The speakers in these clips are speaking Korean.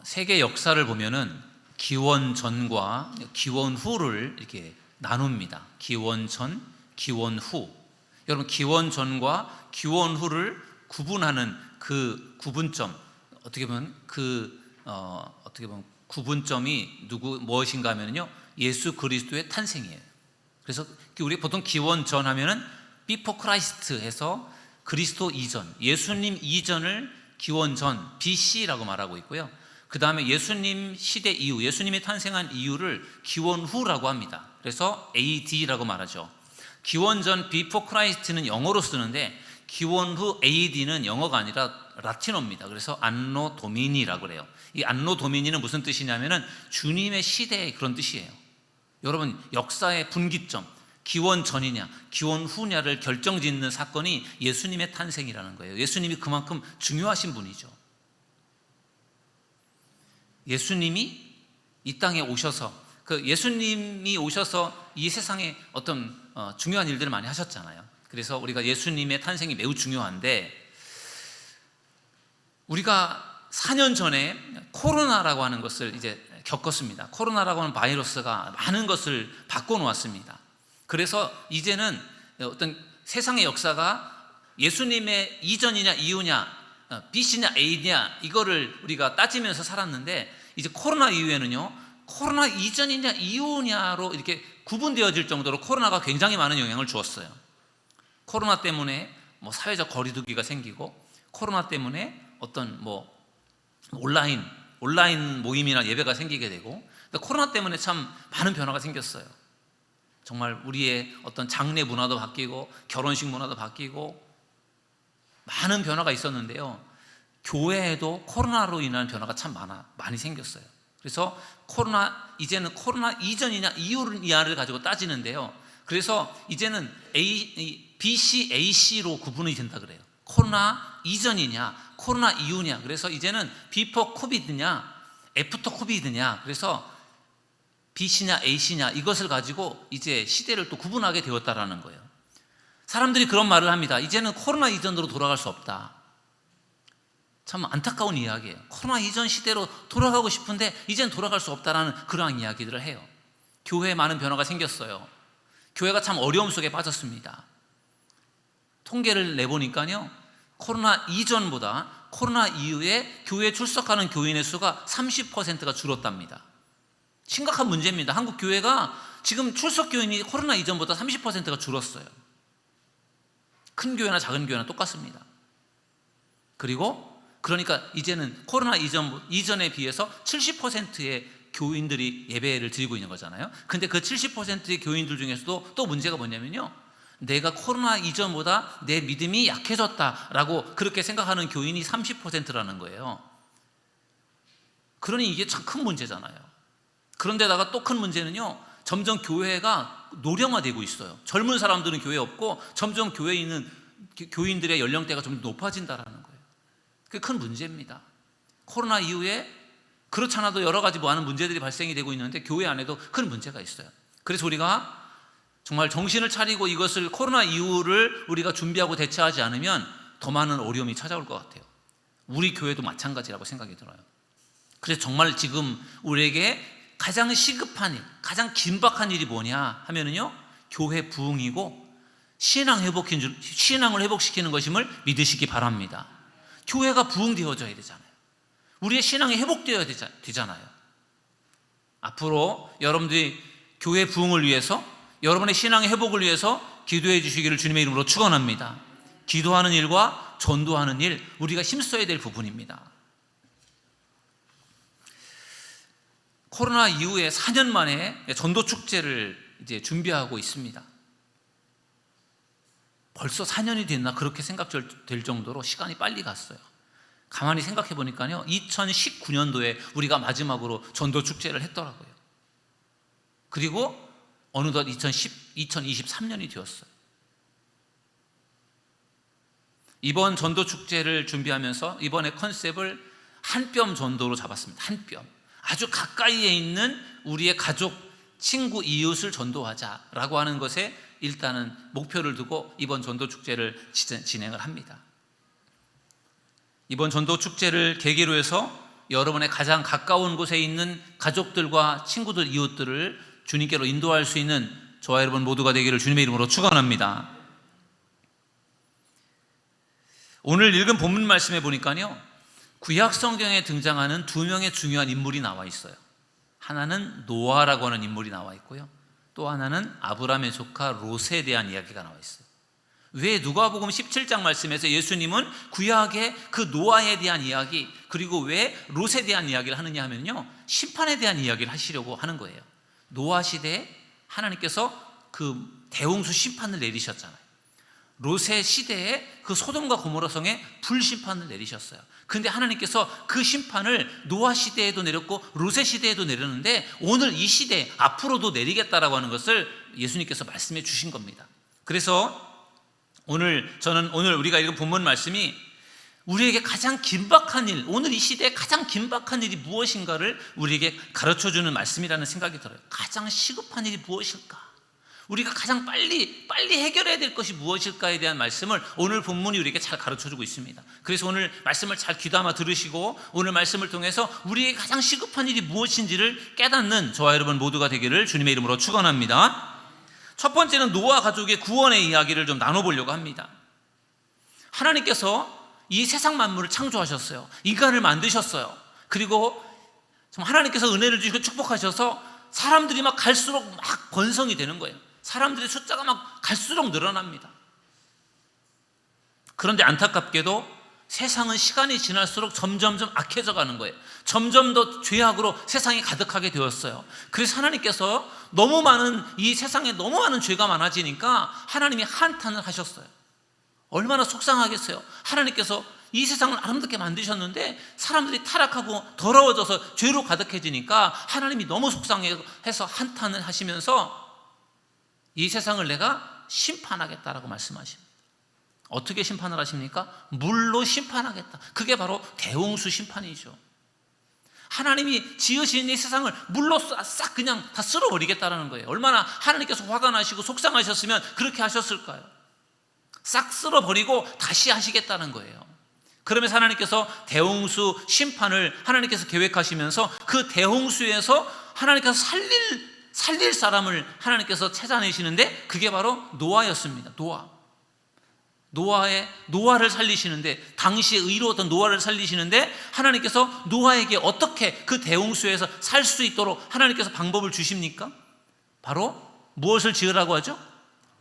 세계 역사를 보면은 기원 전과 기원 후를 이렇게 나눕니다. 기원 전, 기원 후. 여러분, 기원 전과 기원 후를 구분하는 그 구분점, 어떻게 보면 구분점이 무엇인가 하면요, 예수 그리스도의 탄생이에요. 그래서 우리 보통 기원 전 하면은 before Christ 해서 그리스도 이전, 예수님 이전을 기원 전, BC라고 말하고 있고요. 그 다음에 예수님 시대 이후, 예수님이 탄생한 이유를 기원 후라고 합니다. 그래서 AD라고 말하죠. 기원 전 before Christ는 영어로 쓰는데 기원 후 AD는 영어가 아니라 라틴어입니다. 그래서 안노 도미니라고 그래요. 이 안노 도미니는 무슨 뜻이냐면은 주님의 시대의 그런 뜻이에요. 여러분, 역사의 분기점, 기원 전이냐 기원 후냐를 결정짓는 사건이 예수님의 탄생이라는 거예요. 예수님이 그만큼 중요하신 분이죠. 예수님이 이 땅에 오셔서, 예수님이 오셔서 이 세상에 어떤 중요한 일들을 많이 하셨잖아요. 그래서 우리가 예수님의 탄생이 매우 중요한데, 우리가 4년 전에 코로나라고 하는 것을 이제 겪었습니다. 코로나라고 하는 바이러스가 많은 것을 바꿔놓았습니다. 그래서 이제는 어떤 세상의 역사가 예수님의 이전이냐 이후냐, BC냐 A냐, 이거를 우리가 따지면서 살았는데, 이제 코로나 이후에는요, 코로나 이전이냐 이후냐로 이렇게 구분되어질 정도로 코로나가 굉장히 많은 영향을 주었어요. 코로나 때문에 사회적 거리두기가 생기고, 코로나 때문에 어떤 온라인 모임이나 예배가 생기게 되고, 코로나 때문에 참 많은 변화가 생겼어요. 정말 우리의 어떤 장례 문화도 바뀌고 결혼식 문화도 바뀌고 많은 변화가 있었는데요, 교회에도 코로나로 인한 변화가 참 많이 생겼어요. 그래서 이제는 코로나 이전이냐 이후냐를 가지고 따지는데요, 그래서 이제는 BC, AC로 구분이 된다 그래요. 코로나 이전이냐 코로나 이후냐. 그래서 이제는 비포 코비드냐 애프터 코비드냐, 그래서 BC냐 AC냐, 이것을 가지고 이제 시대를 또 구분하게 되었다라는 거예요. 사람들이 그런 말을 합니다. 이제는 코로나 이전으로 돌아갈 수 없다. 참 안타까운 이야기예요. 코로나 이전 시대로 돌아가고 싶은데 이젠 돌아갈 수 없다라는 그러한 이야기들을 해요. 교회에 많은 변화가 생겼어요. 교회가 참 어려움 속에 빠졌습니다. 통계를 내보니까요, 코로나 이전보다 코로나 이후에 교회에 출석하는 교인의 수가 30%가 줄었답니다. 심각한 문제입니다. 한국 교회가 지금 출석 교인이 코로나 이전보다 30%가 줄었어요. 큰 교회나 작은 교회나 똑같습니다. 그러니까 이제는 코로나 이전에 비해서 70%의 교인들이 예배를 드리고 있는 거잖아요. 근데 그 70%의 교인들 중에서도 또 문제가 뭐냐면요, 내가 코로나 이전보다 내 믿음이 약해졌다라고 그렇게 생각하는 교인이 30%라는 거예요. 그러니 이게 참 큰 문제잖아요. 그런데다가 또 큰 문제는요, 점점 교회가 노령화되고 있어요. 젊은 사람들은 교회에 없고 점점 교회에 있는 교인들의 연령대가 좀 높아진다라는 거예요. 그게 큰 문제입니다. 코로나 이후에 그렇지 않아도 여러 가지 많은 문제들이 발생이 되고 있는데 교회 안에도 큰 문제가 있어요. 그래서 우리가 정말 정신을 차리고 이것을, 코로나 이후를 우리가 준비하고 대처하지 않으면 더 많은 어려움이 찾아올 것 같아요. 우리 교회도 마찬가지라고 생각이 들어요. 그래서 정말 지금 우리에게 가장 시급한 일, 가장 긴박한 일이 뭐냐 하면은요, 교회 부흥이고 신앙을 회복시키는 것임을 믿으시기 바랍니다. 교회가 부흥되어져야 되잖아요. 우리의 신앙이 회복되어야 되잖아요. 앞으로 여러분들이 교회 부흥을 위해서, 여러분의 신앙의 회복을 위해서 기도해 주시기를 주님의 이름으로 축원합니다. 기도하는 일과 전도하는 일, 우리가 힘써야 될 부분입니다. 코로나 이후에 4년 만에 전도 축제를 이제 준비하고 있습니다. 벌써 4년이 됐나 그렇게 생각될 정도로 시간이 빨리 갔어요. 가만히 생각해 보니까요, 2019년도에 우리가 마지막으로 전도 축제를 했더라고요. 그리고 어느덧 2023년이 되었어요. 이번 전도 축제를 준비하면서 이번에 컨셉을 한 뼘 전도로 잡았습니다. 한 뼘. 아주 가까이에 있는 우리의 가족, 친구, 이웃을 전도하자라고 하는 것에 일단은 목표를 두고 이번 전도 축제를 진행을 합니다. 이번 전도 축제를 계기로 해서 여러분의 가장 가까운 곳에 있는 가족들과 친구들, 이웃들을 주님께로 인도할 수 있는 저와 여러분 모두가 되기를 주님의 이름으로 축원합니다. 오늘 읽은 본문 말씀에 보니까요, 구약 성경에 등장하는 두 명의 중요한 인물이 나와 있어요. 하나는 노아라고 하는 인물이 나와 있고요, 또 하나는 아브라함의 조카 롯에 대한 이야기가 나와 있어요. 왜 누가복음 17장 말씀에서 예수님은 구약의 그 노아에 대한 이야기, 그리고 왜 롯에 대한 이야기를 하느냐 하면요, 심판에 대한 이야기를 하시려고 하는 거예요. 노아 시대에 하나님께서 그 대홍수 심판을 내리셨잖아요. 롯의 시대에 그 소돔과 고모라 성에 불심판을 내리셨어요. 근데 하나님께서 그 심판을 노아 시대에도 내렸고 롯의 시대에도 내렸는데, 오늘 이 시대 앞으로도 내리겠다라고 하는 것을 예수님께서 말씀해 주신 겁니다. 그래서 오늘 우리가 읽은 본문 말씀이 우리에게 가장 긴박한 일, 오늘 이 시대에 가장 긴박한 일이 무엇인가를 우리에게 가르쳐주는 말씀이라는 생각이 들어요. 가장 시급한 일이 무엇일까? 우리가 가장 빨리 해결해야 될 것이 무엇일까에 대한 말씀을 오늘 본문이 우리에게 잘 가르쳐주고 있습니다. 그래서 오늘 말씀을 잘 귀담아 들으시고 오늘 말씀을 통해서 우리에게 가장 시급한 일이 무엇인지를 깨닫는 저와 여러분 모두가 되기를 주님의 이름으로 축원합니다. 첫 번째는 노아 가족의 구원의 이야기를 좀 나눠보려고 합니다. 하나님께서 이 세상 만물을 창조하셨어요. 인간을 만드셨어요. 그리고 하나님께서 은혜를 주시고 축복하셔서 사람들이 막 갈수록 막 번성이 되는 거예요. 사람들의 숫자가 막 갈수록 늘어납니다. 그런데 안타깝게도 세상은 시간이 지날수록 점점점 악해져 가는 거예요. 점점 더 죄악으로 세상이 가득하게 되었어요. 그래서 하나님께서 이 세상에 너무 많은 죄가 많아지니까 하나님이 한탄을 하셨어요. 얼마나 속상하겠어요. 하나님께서 이 세상을 아름답게 만드셨는데 사람들이 타락하고 더러워져서 죄로 가득해지니까 하나님이 너무 속상해서 한탄을 하시면서 이 세상을 내가 심판하겠다라고 말씀하십니다. 어떻게 심판을 하십니까? 물로 심판하겠다. 그게 바로 대홍수 심판이죠. 하나님이 지으신 이 세상을 물로 싹 그냥 다 쓸어버리겠다라는 거예요. 얼마나 하나님께서 화가 나시고 속상하셨으면 그렇게 하셨을까요? 싹 쓸어버리고 다시 하시겠다는 거예요. 그러면서 하나님께서 대홍수 심판을 하나님께서 계획하시면서 그 대홍수에서 하나님께서 살릴 사람을 하나님께서 찾아내시는데 그게 바로 노아였습니다. 노아를 살리시는데, 당시에 의로웠던 노아를 살리시는데 하나님께서 노아에게 어떻게 그 대홍수에서 살 수 있도록 하나님께서 방법을 주십니까? 바로 무엇을 지으라고 하죠?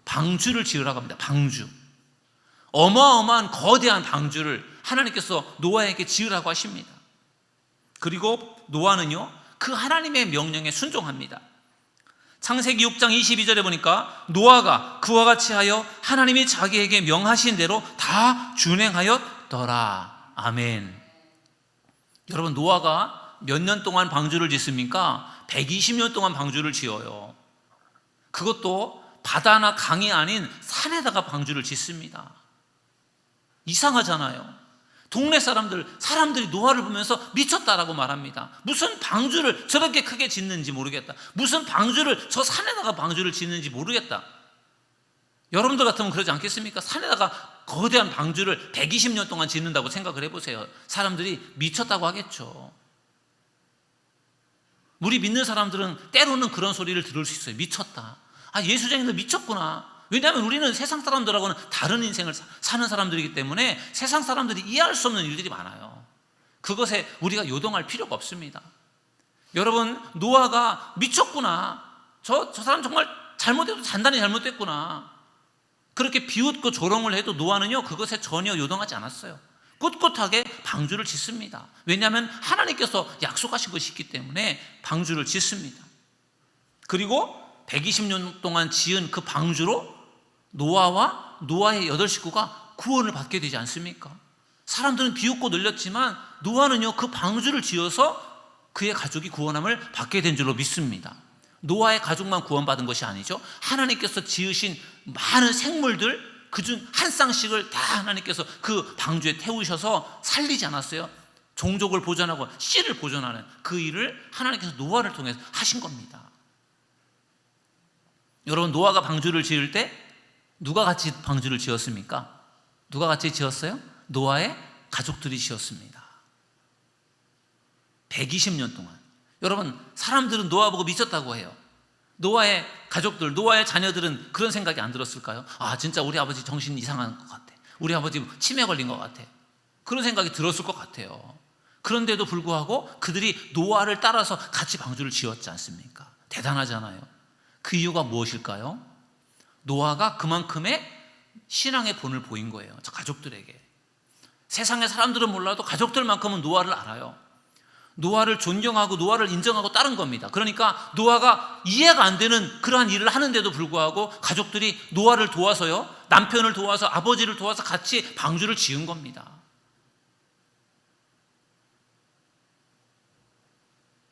방주를 지으라고 합니다. 방주. 어마어마한 거대한 방주를 하나님께서 노아에게 지으라고 하십니다. 그리고 노아는요, 그 하나님의 명령에 순종합니다. 창세기 6장 22절에 보니까 노아가 그와 같이 하여 하나님이 자기에게 명하신 대로 다 준행하였더라. 아멘. 여러분, 노아가 몇 년 동안 방주를 짓습니까? 120년 동안 방주를 지어요. 그것도 바다나 강이 아닌 산에다가 방주를 짓습니다. 이상하잖아요. 동네 사람들이 노아를 보면서 미쳤다라고 말합니다. 무슨 방주를 저렇게 크게 짓는지 모르겠다. 무슨 방주를 저 산에다가 방주를 짓는지 모르겠다. 여러분들 같으면 그러지 않겠습니까? 산에다가 거대한 방주를 120년 동안 짓는다고 생각을 해보세요. 사람들이 미쳤다고 하겠죠. 우리 믿는 사람들은 때로는 그런 소리를 들을 수 있어요. 미쳤다. 예수쟁이들 미쳤구나. 왜냐하면 우리는 세상 사람들하고는 다른 인생을 사는 사람들이기 때문에 세상 사람들이 이해할 수 없는 일들이 많아요. 그것에 우리가 요동할 필요가 없습니다. 여러분, 노아가 미쳤구나. 저 사람 정말 잘못해도 단단히 잘못됐구나. 그렇게 비웃고 조롱을 해도 노아는요, 그것에 전혀 요동하지 않았어요. 꿋꿋하게 방주를 짓습니다. 왜냐하면 하나님께서 약속하신 것이 있기 때문에 방주를 짓습니다. 그리고 120년 동안 지은 그 방주로 노아와 노아의 8 식구가 구원을 받게 되지 않습니까? 사람들은 비웃고 놀렸지만 노아는요, 그 방주를 지어서 그의 가족이 구원함을 받게 된 줄로 믿습니다. 노아의 가족만 구원받은 것이 아니죠. 하나님께서 지으신 많은 생물들 그중 한 쌍씩을 다 하나님께서 그 방주에 태우셔서 살리지 않았어요. 종족을 보존하고 씨를 보존하는 그 일을 하나님께서 노아를 통해서 하신 겁니다. 여러분, 노아가 방주를 지을 때 누가 같이 방주를 지었습니까? 누가 같이 지었어요? 노아의 가족들이 지었습니다. 120년 동안. 여러분, 사람들은 노아 보고 미쳤다고 해요. 노아의 가족들, 노아의 자녀들은 그런 생각이 안 들었을까요? 아, 진짜 우리 아버지 정신 이상한 것 같아. 우리 아버지 치매 걸린 것 같아. 그런 생각이 들었을 것 같아요. 그런데도 불구하고 그들이 노아를 따라서 같이 방주를 지었지 않습니까? 대단하잖아요. 그 이유가 무엇일까요? 노아가 그만큼의 신앙의 본을 보인 거예요. 저 가족들에게. 세상의 사람들은 몰라도 가족들만큼은 노아를 알아요. 노아를 존경하고 노아를 인정하고 따른 겁니다. 그러니까 노아가 이해가 안 되는 그러한 일을 하는데도 불구하고 가족들이 노아를 도와서요, 남편을 도와서, 아버지를 도와서 같이 방주를 지은 겁니다.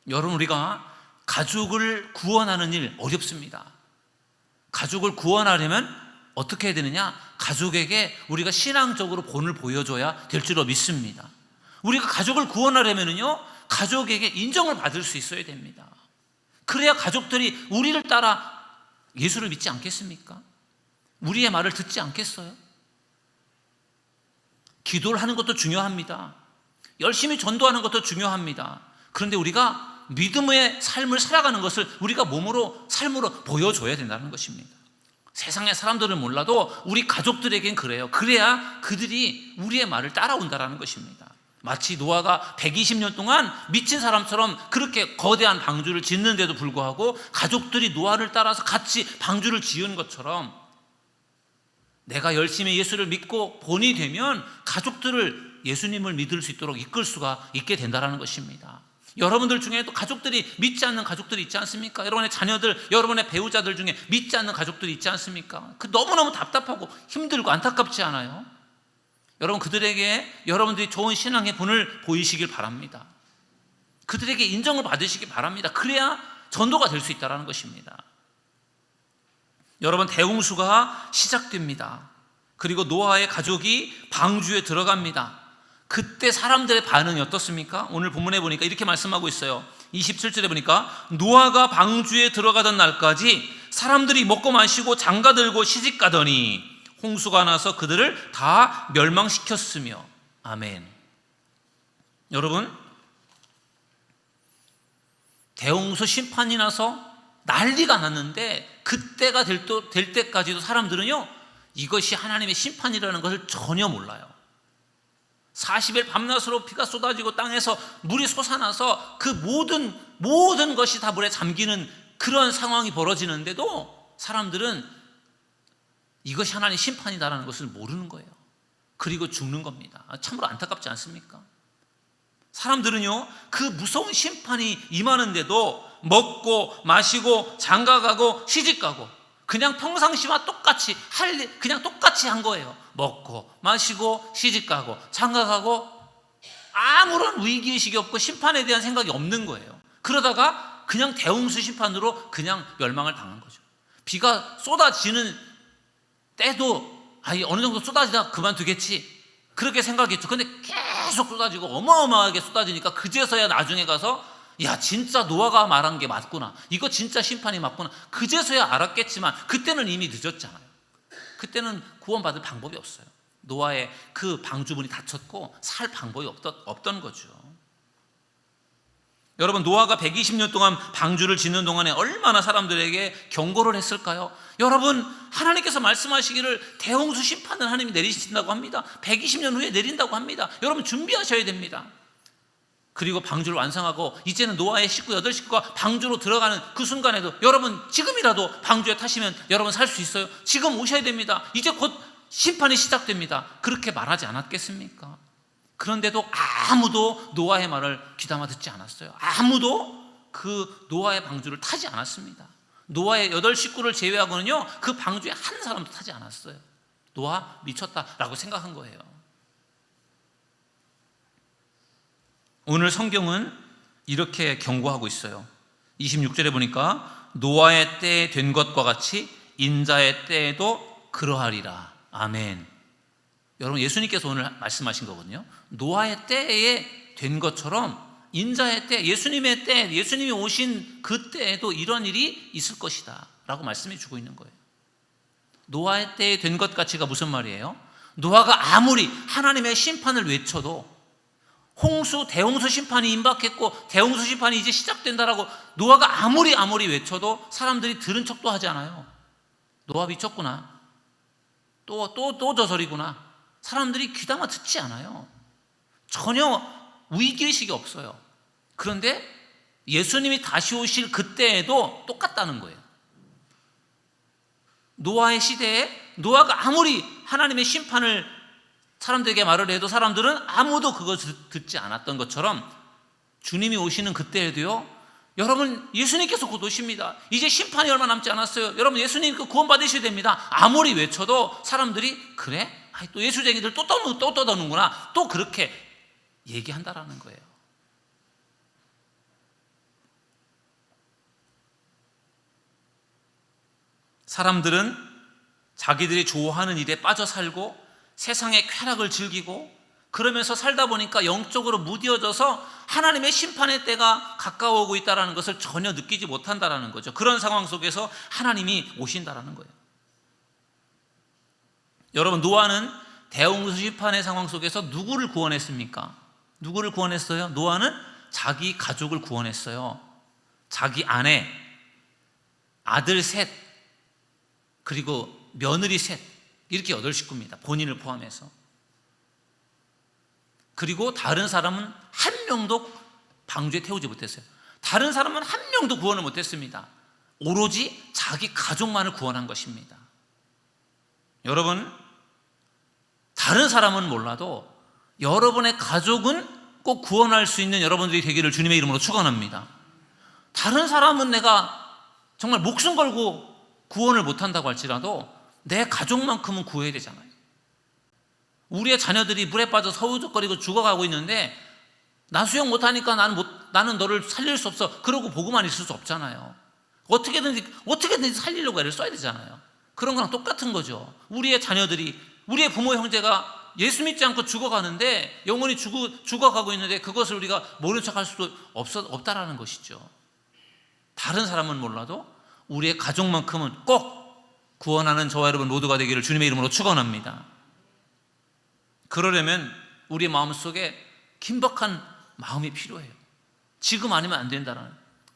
여러분, 우리가 가족을 구원하는 일 어렵습니다. 가족을 구원하려면 어떻게 해야 되느냐? 가족에게 우리가 신앙적으로 본을 보여줘야 될 줄로 믿습니다. 우리가 가족을 구원하려면요, 가족에게 인정을 받을 수 있어야 됩니다. 그래야 가족들이 우리를 따라 예수를 믿지 않겠습니까? 우리의 말을 듣지 않겠어요? 기도를 하는 것도 중요합니다. 열심히 전도하는 것도 중요합니다. 그런데 우리가 믿음의 삶을 살아가는 것을 우리가 몸으로, 삶으로 보여줘야 된다는 것입니다. 세상의 사람들은 몰라도 우리 가족들에겐 그래요. 그래야 그들이 우리의 말을 따라온다는 것입니다. 마치 노아가 120년 동안 미친 사람처럼 그렇게 거대한 방주를 짓는데도 불구하고 가족들이 노아를 따라서 같이 방주를 지은 것처럼 내가 열심히 예수를 믿고 본이 되면 가족들을 예수님을 믿을 수 있도록 이끌 수가 있게 된다는 것입니다. 여러분들 중에도 가족들이 믿지 않는 가족들이 있지 않습니까? 여러분의 자녀들, 여러분의 배우자들 중에 믿지 않는 가족들이 있지 않습니까? 그 너무너무 답답하고 힘들고 안타깝지 않아요? 여러분, 그들에게 여러분들이 좋은 신앙의 본을 보이시길 바랍니다. 그들에게 인정을 받으시기 바랍니다. 그래야 전도가 될 수 있다는 것입니다. 여러분, 대홍수가 시작됩니다. 그리고 노아의 가족이 방주에 들어갑니다. 그때 사람들의 반응이 어떻습니까? 오늘 본문에 보니까 이렇게 말씀하고 있어요. 27절에 보니까 노아가 방주에 들어가던 날까지 사람들이 먹고 마시고 장가들고 시집가더니 홍수가 나서 그들을 다 멸망시켰으며. 아멘. 여러분, 대홍수 심판이 나서 난리가 났는데 그때가 될 때까지도 사람들은요, 이것이 하나님의 심판이라는 것을 전혀 몰라요. 40일 밤낮으로 비가 쏟아지고 땅에서 물이 솟아나서 그 모든 것이 다 물에 잠기는 그런 상황이 벌어지는데도 사람들은 이것이 하나님의 심판이다라는 것을 모르는 거예요. 그리고 죽는 겁니다. 참으로 안타깝지 않습니까? 사람들은요, 그 무서운 심판이 임하는데도 먹고 마시고 장가가고 시집가고 그냥 평상시와 똑같이 그냥 똑같이 한 거예요. 먹고 마시고 시집가고 장가가고 아무런 위기의식이 없고 심판에 대한 생각이 없는 거예요. 그러다가 그냥 대홍수 심판으로 그냥 멸망을 당한 거죠. 비가 쏟아지는 때도 어느 정도 쏟아지다 그만두겠지 그렇게 생각했죠. 근데 계속 쏟아지고 어마어마하게 쏟아지니까 그제서야 나중에 가서 야, 진짜 노아가 말한 게 맞구나, 이거 진짜 심판이 맞구나, 그제서야 알았겠지만 그때는 이미 늦었잖아요. 그때는 구원받을 방법이 없어요. 노아의 그 방주문이 닫혔고 살 방법이 없던 거죠. 여러분, 노아가 120년 동안 방주를 짓는 동안에 얼마나 사람들에게 경고를 했을까요? 여러분, 하나님께서 말씀하시기를 대홍수 심판을 하나님이 내리신다고 합니다. 120년 후에 내린다고 합니다. 여러분, 준비하셔야 됩니다. 그리고 방주를 완성하고 이제는 노아의 식구 8식구가 방주로 들어가는 그 순간에도 여러분, 지금이라도 방주에 타시면 여러분 살 수 있어요. 지금 오셔야 됩니다. 이제 곧 심판이 시작됩니다. 그렇게 말하지 않았겠습니까? 그런데도 아무도 노아의 말을 귀담아 듣지 않았어요. 아무도 그 노아의 방주를 타지 않았습니다. 노아의 8식구를 제외하고는요, 그 방주에 한 사람도 타지 않았어요. 노아 미쳤다라고 생각한 거예요. 오늘 성경은 이렇게 경고하고 있어요. 26절에 보니까 노아의 때에 된 것과 같이 인자의 때에도 그러하리라. 아멘. 여러분, 예수님께서 오늘 말씀하신 거거든요. 노아의 때에 된 것처럼 인자의 때, 예수님의 때, 예수님이 오신 그 때에도 이런 일이 있을 것이다 라고 말씀해 주고 있는 거예요. 노아의 때에 된 것 같이가 무슨 말이에요? 노아가 아무리 하나님의 심판을 외쳐도 대홍수 심판이 임박했고 대홍수 심판이 이제 시작된다라고 노아가 아무리 외쳐도 사람들이 들은 척도 하지 않아요. 노아 미쳤구나. 또 저설이구나. 사람들이 귀담아 듣지 않아요. 전혀 위기의식이 없어요. 그런데 예수님이 다시 오실 그때에도 똑같다는 거예요. 노아의 시대에 노아가 아무리 하나님의 심판을 사람들에게 말을 해도 사람들은 아무도 그거 듣지 않았던 것처럼 주님이 오시는 그때에도요, 여러분 예수님께서 곧 오십니다. 이제 심판이 얼마 남지 않았어요. 여러분 예수님 구원 받으셔야 됩니다. 아무리 외쳐도 사람들이 그래? 또 예수쟁이들 또 떠드는구나. 또 그렇게 얘기한다라는 거예요. 사람들은 자기들이 좋아하는 일에 빠져 살고 세상의 쾌락을 즐기고 그러면서 살다 보니까 영적으로 무뎌져서 하나님의 심판의 때가 가까워오고 있다는 것을 전혀 느끼지 못한다는 거죠. 그런 상황 속에서 하나님이 오신다는 거예요. 여러분, 노아는 대홍수 심판의 상황 속에서 누구를 구원했습니까? 누구를 구원했어요? 노아는 자기 가족을 구원했어요. 자기 아내, 아들 셋, 그리고 며느리 셋, 이렇게 8식구입니다. 본인을 포함해서. 그리고 다른 사람은 한 명도 방주에 태우지 못했어요. 다른 사람은 한 명도 구원을 못했습니다. 오로지 자기 가족만을 구원한 것입니다. 여러분, 다른 사람은 몰라도 여러분의 가족은 꼭 구원할 수 있는 여러분들이 되기를 주님의 이름으로 축원합니다. 다른 사람은 내가 정말 목숨 걸고 구원을 못한다고 할지라도 내 가족만큼은 구해야 되잖아요. 우리의 자녀들이 물에 빠져 서우적거리고 죽어가고 있는데 나 수영 못하니까 나는 너를 살릴 수 없어. 그러고 보고만 있을 수 없잖아요. 어떻게든지 살리려고 애를 써야 되잖아요. 그런 거랑 똑같은 거죠. 우리의 자녀들이, 우리의 부모 형제가 예수 믿지 않고 죽어가는데, 영원히 죽어가고 있는데 그것을 우리가 모른 척할 수도 없다라는 것이죠. 다른 사람은 몰라도 우리의 가족만큼은 꼭 구원하는 저와 여러분 모두가 되기를 주님의 이름으로 축원합니다. 그러려면 우리의 마음속에 긴박한 마음이 필요해요. 지금 아니면 안 된다는,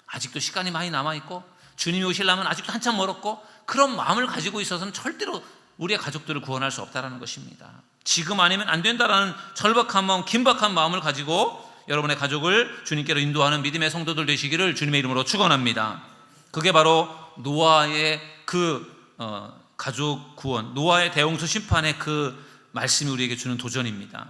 아직도 시간이 많이 남아있고 주님이 오시려면 아직도 한참 멀었고, 그런 마음을 가지고 있어서는 절대로 우리의 가족들을 구원할 수 없다는 것입니다. 지금 아니면 안 된다라는 절박한 마음, 긴박한 마음을 가지고 여러분의 가족을 주님께로 인도하는 믿음의 성도들 되시기를 주님의 이름으로 축원합니다. 그게 바로 노아의 가족 구원, 노아의 대홍수 심판의 그 말씀이 우리에게 주는 도전입니다.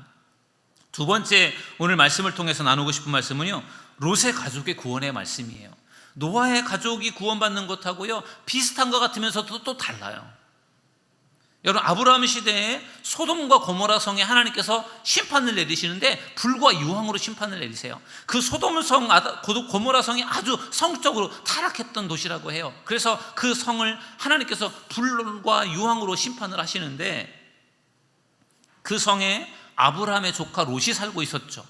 두 번째, 오늘 말씀을 통해서 나누고 싶은 말씀은요, 롯의 가족의 구원의 말씀이에요. 노아의 가족이 구원받는 것하고요 비슷한 것 같으면서도 또 달라요. 여러분, 아브라함 시대에 소돔과 고모라 성에 하나님께서 심판을 내리시는데 불과 유황으로 심판을 내리세요. 그 소돔성, 고모라 성이 아주 성적으로 타락했던 도시라고 해요. 그래서 그 성을 하나님께서 불과 유황으로 심판을 하시는데, 그 성에 아브라함의 조카 롯이 살고 있었죠.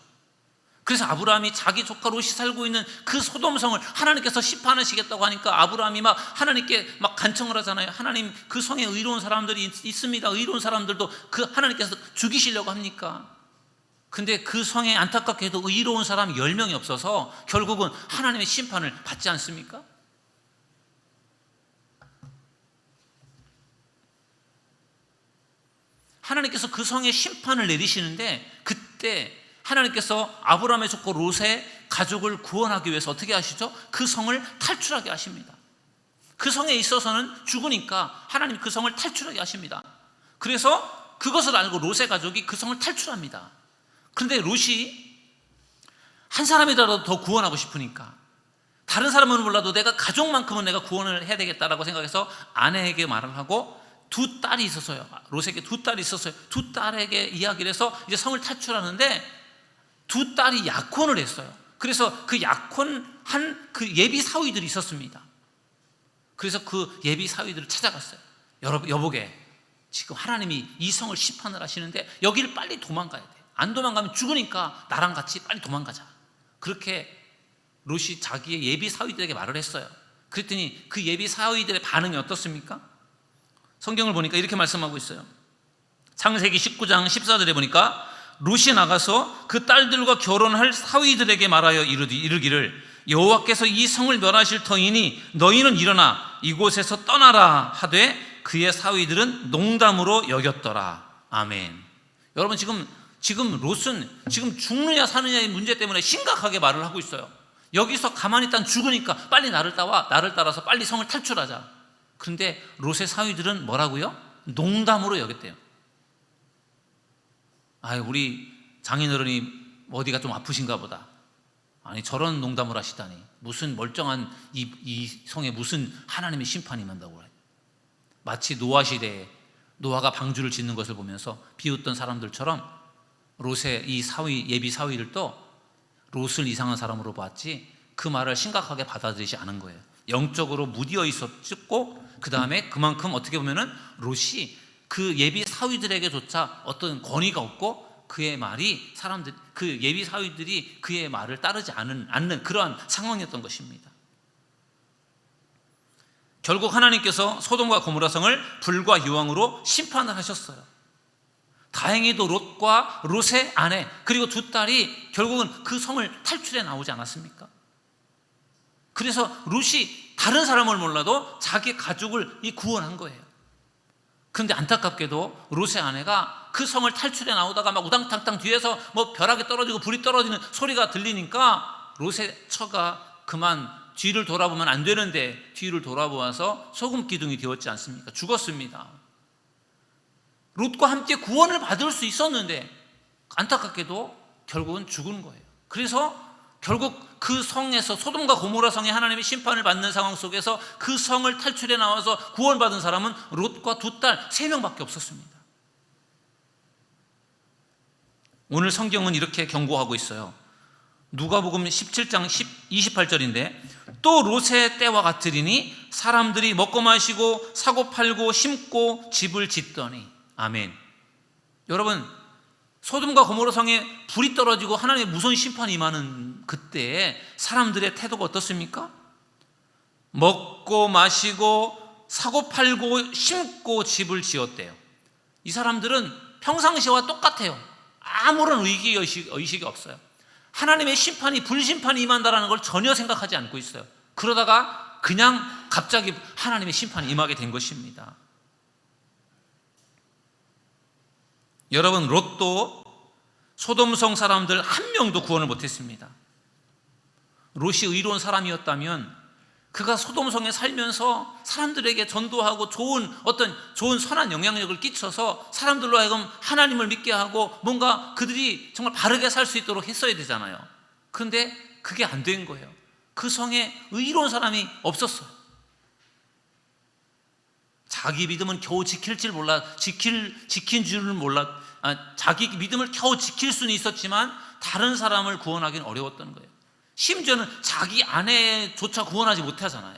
그래서 아브라함이 자기 조카 롯이 살고 있는 그 소돔성을 하나님께서 심판하시겠다고 하니까 아브라함이 막 하나님께 막 간청을 하잖아요. 하나님, 그 성에 의로운 사람들이 있습니다. 의로운 사람들도 그 하나님께서 죽이시려고 합니까? 근데 그 성에 안타깝게도 의로운 사람이 10명이 없어서 결국은 하나님의 심판을 받지 않습니까? 하나님께서 그 성에 심판을 내리시는데, 그때 하나님께서 아브라함의 조카 롯의 가족을 구원하기 위해서 어떻게 하시죠? 그 성을 탈출하게 하십니다. 그 성에 있어서는 죽으니까 하나님 그 성을 탈출하게 하십니다. 그래서 그것을 알고 롯의 가족이 그 성을 탈출합니다. 그런데 롯이 한 사람이라도 더 구원하고 싶으니까, 다른 사람은 몰라도 내가 가족만큼은 내가 구원을 해야 되겠다라고 생각해서 아내에게 말을 하고, 두 딸이 있었어요. 롯에게 두 딸이 있었어요. 두 딸에게 이야기를 해서 이제 성을 탈출하는데, 두 딸이 약혼을 했어요. 그래서 그 약혼한 그 예비 사위들이 있었습니다. 그래서 그 예비 사위들을 찾아갔어요. 여보게, 지금 하나님이 이 성을 심판을 하시는데 여기를 빨리 도망가야 돼. 안 도망가면 죽으니까 나랑 같이 빨리 도망가자. 그렇게 롯이 자기의 예비 사위들에게 말을 했어요. 그랬더니 그 예비 사위들의 반응이 어떻습니까? 성경을 보니까 이렇게 말씀하고 있어요. 창세기 19장 14절에 보니까 롯이 나가서 그 딸들과 결혼할 사위들에게 말하여 이르기를 여호와께서 이 성을 멸하실 터이니 너희는 일어나 이곳에서 떠나라 하되 그의 사위들은 농담으로 여겼더라. 아멘. 여러분, 지금 롯은 지금 죽느냐 사느냐의 문제 때문에 심각하게 말을 하고 있어요. 여기서 가만히 있다가 죽으니까 빨리 나를 따라서 빨리 성을 탈출하자. 그런데 롯의 사위들은 뭐라고요? 농담으로 여겼대요. 우리 장인어른이 어디가 좀 아프신가 보다. 아니, 저런 농담을 하시다니. 무슨 멀쩡한 이 성에 무슨 하나님의 심판이 임한다고 그래요. 마치 노아 시대에 노아가 방주를 짓는 것을 보면서 비웃던 사람들처럼 롯의 이 예비 사위들도 롯을 이상한 사람으로 봤지 그 말을 심각하게 받아들이지 않은 거예요. 영적으로 무디어 있었고, 그 다음에 그만큼 어떻게 보면은 롯이 그 예비 사위들에게조차 어떤 권위가 없고, 그의 말이 그 예비 사위들이 그의 말을 따르지 않는 그러한 상황이었던 것입니다. 결국 하나님께서 소돔과 고모라 성을 불과 유황으로 심판을 하셨어요. 다행히도 롯과 롯의 아내 그리고 두 딸이 결국은 그 성을 탈출해 나오지 않았습니까? 그래서 롯이 다른 사람을 몰라도 자기 가족을 구원한 거예요. 그런데 안타깝게도 롯의 아내가 그 성을 탈출해 나오다가 막 우당탕탕 뒤에서 벼락이 떨어지고 불이 떨어지는 소리가 들리니까 롯의 처가 그만 뒤를 돌아보면 안 되는데 뒤를 돌아보아서 소금 기둥이 되었지 않습니까? 죽었습니다. 롯과 함께 구원을 받을 수 있었는데 안타깝게도 결국은 죽은 거예요. 그래서 결국 그 성에서 소돔과 고모라 성에 하나님의 심판을 받는 상황 속에서 그 성을 탈출해 나와서 구원받은 사람은 롯과 두 딸 3명밖에 없었습니다. 오늘 성경은 이렇게 경고하고 있어요. 누가복음 17장 28절인데 또 롯의 때와 같으리니 사람들이 먹고 마시고 사고 팔고 심고 집을 짓더니. 아멘. 여러분, 소돔과 고모라 성에 불이 떨어지고 하나님의 무서운 심판이 임하는 그때 사람들의 태도가 어떻습니까? 먹고 마시고 사고 팔고 심고 집을 지었대요. 이 사람들은 평상시와 똑같아요. 아무런 의식이 없어요. 하나님의 심판이 불심판이 임한다는 걸 전혀 생각하지 않고 있어요. 그러다가 그냥 갑자기 하나님의 심판이 임하게 된 것입니다. 여러분, 롯도 소돔성 사람들 한 명도 구원을 못했습니다. 롯이 의로운 사람이었다면 그가 소돔성에 살면서 사람들에게 전도하고 좋은 선한 영향력을 끼쳐서 사람들로 하여금 하나님을 믿게 하고 뭔가 그들이 정말 바르게 살 수 있도록 했어야 되잖아요. 그런데 그게 안 된 거예요. 그 성에 의로운 사람이 없었어요. 자기 믿음은 겨우 지킨 줄은 몰라. 자기 믿음을 겨우 지킬 수는 있었지만 다른 사람을 구원하기는 어려웠던 거예요. 심지어는 자기 아내조차 구원하지 못하잖아요,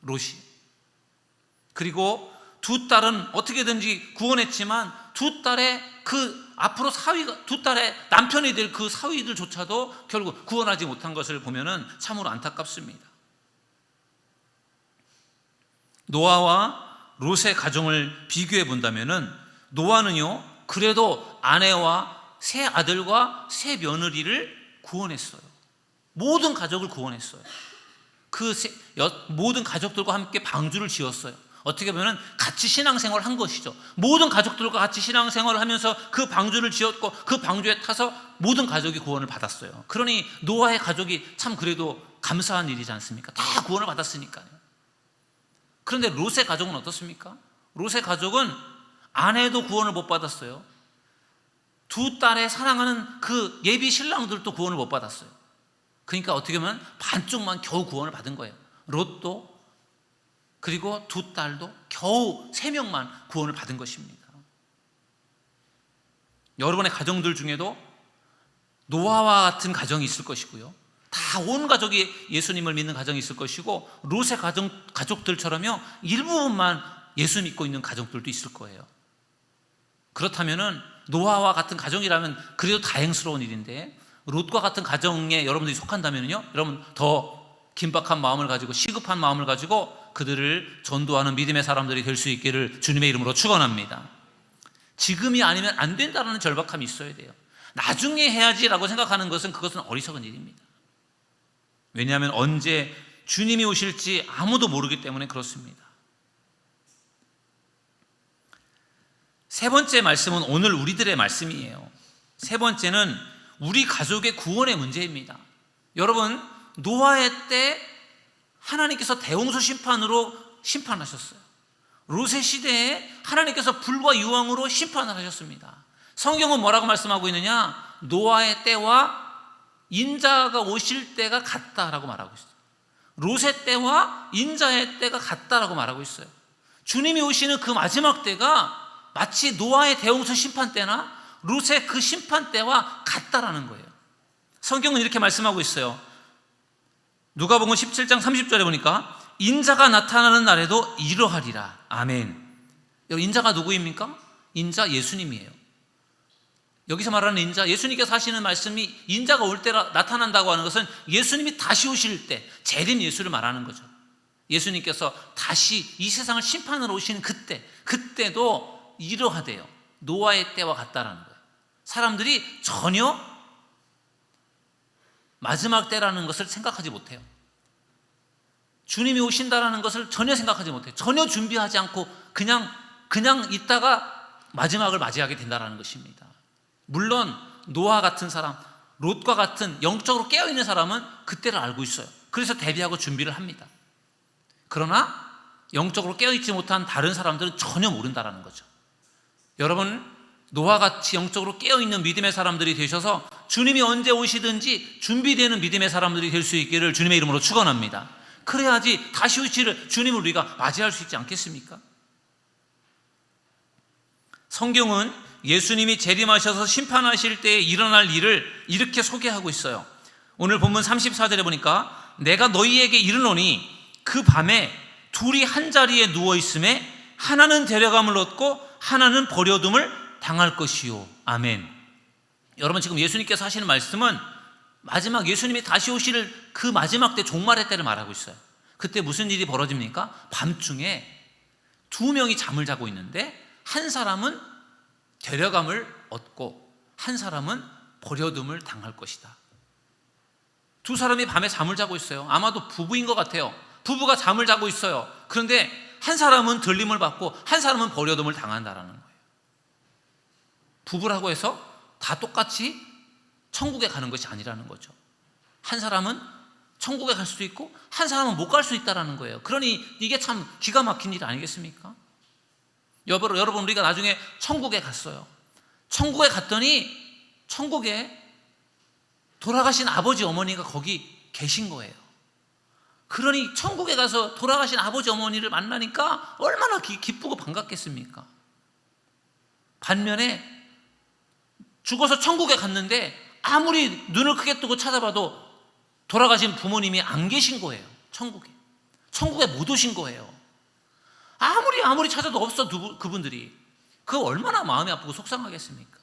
롯이. 그리고 두 딸은 어떻게든지 구원했지만 두 딸의 앞으로 두 딸의 남편이 될 그 사위들조차도 결국 구원하지 못한 것을 보면은 참으로 안타깝습니다. 노아와 롯의 가정을 비교해 본다면은 노아는요, 그래도 아내와 세 아들과 세 며느리를 구원했어요. 모든 가족을 구원했어요. 모든 가족들과 함께 방주를 지었어요. 어떻게 보면 같이 신앙생활을 한 것이죠. 모든 가족들과 같이 신앙생활을 하면서 그 방주를 지었고 그 방주에 타서 모든 가족이 구원을 받았어요. 그러니 노아의 가족이 참 그래도 감사한 일이지 않습니까? 다 구원을 받았으니까요. 그런데 롯의 가족은 어떻습니까? 롯의 가족은 아내도 구원을 못 받았어요. 두 딸의 사랑하는 그 예비 신랑들도 구원을 못 받았어요. 그러니까 어떻게 보면 반쪽만 겨우 구원을 받은 거예요. 롯도 그리고 두 딸도 겨우 3명만 구원을 받은 것입니다. 여러분의 가정들 중에도 노아와 같은 가정이 있을 것이고요, 다 온 가족이 예수님을 믿는 가정이 있을 것이고, 롯의 가족들처럼요 일부분만 예수 믿고 있는 가족들도 있을 거예요. 그렇다면은 노아와 같은 가정이라면 그래도 다행스러운 일인데, 롯과 같은 가정에 여러분들이 속한다면요, 여러분 더 긴박한 마음을 가지고 시급한 마음을 가지고 그들을 전도하는 믿음의 사람들이 될 수 있기를 주님의 이름으로 축원합니다. 지금이 아니면 안 된다는 절박함이 있어야 돼요. 나중에 해야지라고 생각하는 것은 그것은 어리석은 일입니다. 왜냐하면 언제 주님이 오실지 아무도 모르기 때문에 그렇습니다. 세 번째 말씀은 오늘 우리들의 말씀이에요. 세 번째는 우리 가족의 구원의 문제입니다. 여러분, 노아의 때 하나님께서 대홍수 심판으로 심판하셨어요. 롯의 시대에 하나님께서 불과 유황으로 심판을 하셨습니다. 성경은 뭐라고 말씀하고 있느냐? 노아의 때와 인자가 오실 때가 같다라고 말하고 있어요. 롯의 때와 인자의 때가 같다라고 말하고 있어요. 주님이 오시는 그 마지막 때가 마치 노아의 대홍수 심판 때나 롯의 그 심판 때와 같다라는 거예요. 성경은 이렇게 말씀하고 있어요. 누가복음 17장 30절에 보니까 인자가 나타나는 날에도 이러하리라. 아멘. 인자가 누구입니까? 인자 예수님이에요. 여기서 말하는 인자, 예수님께서 하시는 말씀이 인자가 올 때 나타난다고 하는 것은 예수님이 다시 오실 때 재림 예수를 말하는 거죠. 예수님께서 다시 이 세상을 심판으로 오시는 그때도 이러하대요. 노아의 때와 같다라는 거예요. 사람들이 전혀 마지막 때라는 것을 생각하지 못해요. 주님이 오신다라는 것을 전혀 생각하지 못해요. 전혀 준비하지 않고 그냥 있다가 마지막을 맞이하게 된다라는 것입니다. 물론 노아 같은 사람, 롯과 같은 영적으로 깨어있는 사람은 그때를 알고 있어요. 그래서 대비하고 준비를 합니다. 그러나 영적으로 깨어있지 못한 다른 사람들은 전혀 모른다라는 거죠. 여러분, 노아같이 영적으로 깨어있는 믿음의 사람들이 되셔서 주님이 언제 오시든지 준비되는 믿음의 사람들이 될 수 있기를 주님의 이름으로 축원합니다. 그래야지 다시 오실 주님을 우리가 맞이할 수 있지 않겠습니까? 성경은 예수님이 재림하셔서 심판하실 때에 일어날 일을 이렇게 소개하고 있어요. 오늘 본문 34절에 보니까 내가 너희에게 이르노니 그 밤에 둘이 한 자리에 누워 있음에 하나는 데려감을 얻고 하나는 버려둠을 당할 것이요. 아멘. 여러분, 지금 예수님께서 하시는 말씀은 마지막 예수님이 다시 오실 그 마지막 때 종말의 때를 말하고 있어요. 그때 무슨 일이 벌어집니까? 밤중에 두 명이 잠을 자고 있는데 한 사람은 데려감을 얻고 한 사람은 버려둠을 당할 것이다. 두 사람이 밤에 잠을 자고 있어요. 아마도 부부인 것 같아요. 부부가 잠을 자고 있어요. 그런데 한 사람은 들림을 받고 한 사람은 버려둠을 당한다라는 거예요. 부부라고 해서 다 똑같이 천국에 가는 것이 아니라는 거죠. 한 사람은 천국에 갈 수도 있고 한 사람은 못 갈 수 있다는 거예요. 그러니 이게 참 기가 막힌 일 아니겠습니까? 여러분, 우리가 나중에 천국에 갔어요. 천국에 갔더니 천국에 돌아가신 아버지 어머니가 거기 계신 거예요. 그러니 천국에 가서 돌아가신 아버지 어머니를 만나니까 얼마나 기쁘고 반갑겠습니까? 반면에 죽어서 천국에 갔는데 아무리 눈을 크게 뜨고 찾아봐도 돌아가신 부모님이 안 계신 거예요. 천국에 못 오신 거예요. 아무리 찾아도 없어. 그분들이 그거 얼마나 마음이 아프고 속상하겠습니까?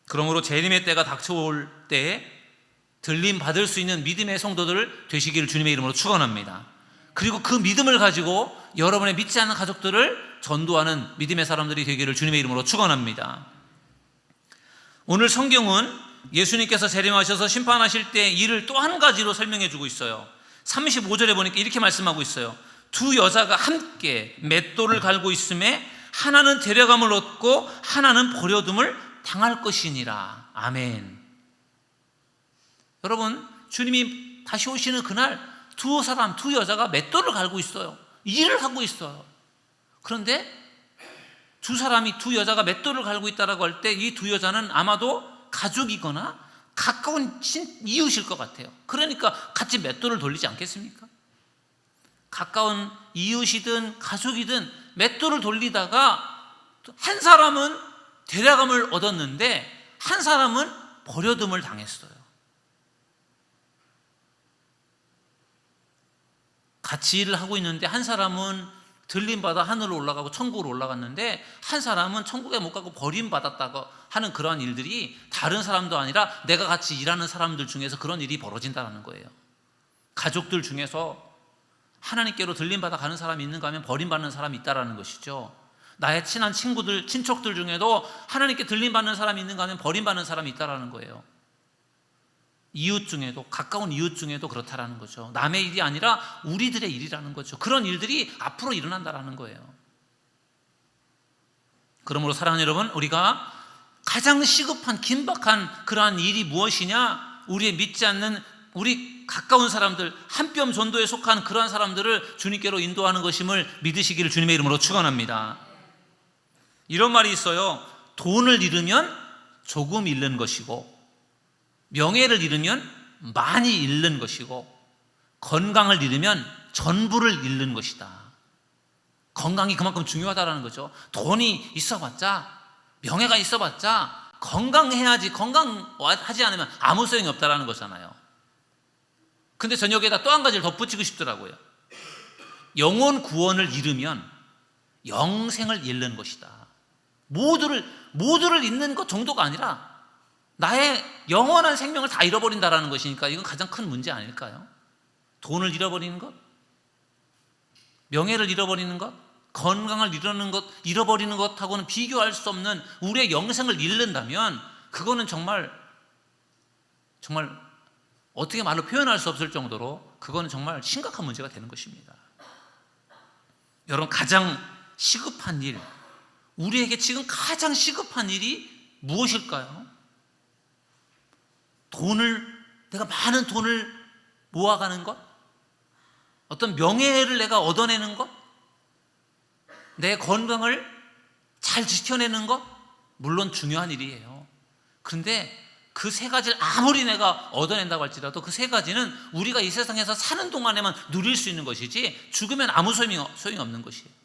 그러므로 재림의 때가 닥쳐올 때에 들림 받을 수 있는 믿음의 성도들 되시기를 주님의 이름으로 축원합니다. 그리고 그 믿음을 가지고 여러분의 믿지 않는 가족들을 전도하는 믿음의 사람들이 되기를 주님의 이름으로 축원합니다. 오늘 성경은 예수님께서 재림하셔서 심판하실 때 일을 또 한 가지로 설명해 주고 있어요. 35절에 보니까 이렇게 말씀하고 있어요. 두 여자가 함께 맷돌을 갈고 있음에 하나는 데려감을 얻고 하나는 버려둠을 당할 것이니라. 아멘. 여러분, 주님이 다시 오시는 그날 두 여자가 맷돌을 갈고 있어요. 일을 하고 있어요. 그런데 두 여자가 맷돌을 갈고 있다라고 할 때 이 두 여자는 아마도 가족이거나 가까운 이웃일 것 같아요. 그러니까 같이 맷돌을 돌리지 않겠습니까? 가까운 이웃이든 가족이든 맷돌을 돌리다가 한 사람은 데려감을 얻었는데 한 사람은 버려둠을 당했어요. 같이 일을 하고 있는데 한 사람은 들림받아 하늘로 올라가고 천국으로 올라갔는데 한 사람은 천국에 못 가고 버림받았다고 하는 그러한 일들이 다른 사람도 아니라 내가 같이 일하는 사람들 중에서 그런 일이 벌어진다는 거예요. 가족들 중에서 하나님께로 들림받아 가는 사람이 있는가 하면 버림받는 사람이 있다는 것이죠. 나의 친한 친구들, 친척들 중에도 하나님께 들림받는 사람이 있는가 하면 버림받는 사람이 있다라는 거예요. 이웃 중에도, 가까운 이웃 중에도 그렇다라는 거죠. 남의 일이 아니라 우리들의 일이라는 거죠. 그런 일들이 앞으로 일어난다라는 거예요. 그러므로 사랑하는 여러분, 우리가 가장 시급한 긴박한 그러한 일이 무엇이냐? 우리의 믿지 않는 우리 가까운 사람들, 한 뼘 전도에 속한 그러한 사람들을 주님께로 인도하는 것임을 믿으시기를 주님의 이름으로 축원합니다. 이런 말이 있어요. 돈을 잃으면 조금 잃는 것이고, 명예를 잃으면 많이 잃는 것이고, 건강을 잃으면 전부를 잃는 것이다. 건강이 그만큼 중요하다는 거죠. 돈이 있어봤자, 명예가 있어봤자 건강해야지, 건강하지 않으면 아무 소용이 없다는 거잖아요. 근데 저녁에다 또 한 가지를 덧붙이고 싶더라고요. 영혼 구원을 잃으면 영생을 잃는 것이다. 모두를 잃는 것 정도가 아니라 나의 영원한 생명을 다 잃어버린다는 것이니까 이건 가장 큰 문제 아닐까요? 돈을 잃어버리는 것, 명예를 잃어버리는 것, 건강을 잃어버리는 것하고는 비교할 수 없는 우리의 영생을 잃는다면 그거는 정말 어떻게 말로 표현할 수 없을 정도로 그거는 정말 심각한 문제가 되는 것입니다. 여러분, 가장 시급한 일, 우리에게 지금 가장 시급한 일이 무엇일까요? 내가 많은 돈을 모아가는 것? 어떤 명예를 내가 얻어내는 것? 내 건강을 잘 지켜내는 것? 물론 중요한 일이에요. 그런데 그 세 가지를 아무리 내가 얻어낸다고 할지라도 그 세 가지는 우리가 이 세상에서 사는 동안에만 누릴 수 있는 것이지 죽으면 아무 소용이 없는 것이에요.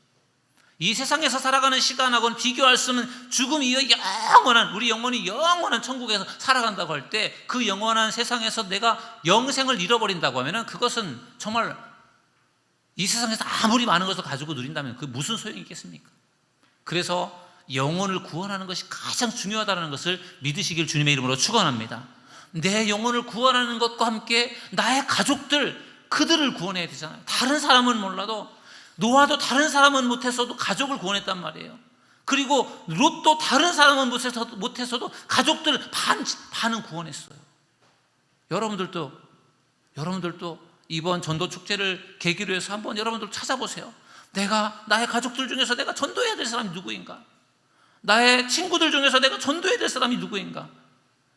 이 세상에서 살아가는 시간하고는 비교할 수 없는 죽음 이후의 영원한, 우리 영혼이 영원한 천국에서 살아간다고 할 때 그 영원한 세상에서 내가 영생을 잃어버린다고 하면 그것은 정말 이 세상에서 아무리 많은 것을 가지고 누린다면 그게 무슨 소용이 있겠습니까? 그래서 영혼을 구원하는 것이 가장 중요하다는 것을 믿으시길 주님의 이름으로 축원합니다. 내 영혼을 구원하는 것과 함께 나의 가족들, 그들을 구원해야 되잖아요. 다른 사람은 몰라도, 노아도 다른 사람은 못했어도 가족을 구원했단 말이에요. 그리고 롯도 다른 사람은 못했어도 가족들 반은 구원했어요. 여러분들도 이번 전도 축제를 계기로 해서 한번 여러분들 찾아보세요. 나의 가족들 중에서 내가 전도해야 될 사람이 누구인가? 나의 친구들 중에서 내가 전도해야 될 사람이 누구인가?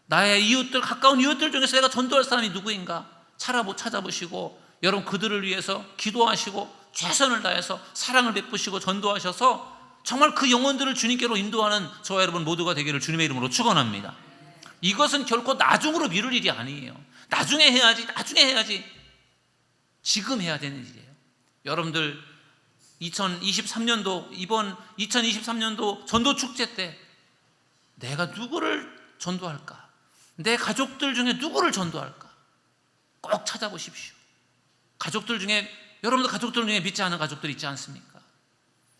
나의 이웃들, 가까운 이웃들 중에서 내가 전도할 사람이 누구인가? 찾아보시고 여러분 그들을 위해서 기도하시고 최선을 다해서 사랑을 베푸시고 전도하셔서 정말 그 영혼들을 주님께로 인도하는 저와 여러분 모두가 되기를 주님의 이름으로 축원합니다. 이것은 결코 나중으로 미룰 일이 아니에요. 나중에 해야지. 지금 해야 되는 일이에요. 여러분들 이번 2023년도 전도 축제 때 내가 누구를 전도할까? 내 가족들 중에 누구를 전도할까? 꼭 찾아보십시오. 여러분들 가족들 중에 믿지 않은 가족들 있지 않습니까?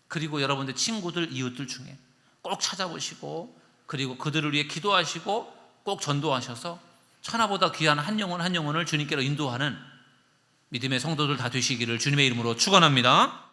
그리고 여러분들 친구들, 이웃들 중에 꼭 찾아보시고 그리고 그들을 위해 기도하시고 꼭 전도하셔서 천하보다 귀한 한 영혼을 주님께로 인도하는 믿음의 성도들 다 되시기를 주님의 이름으로 축원합니다.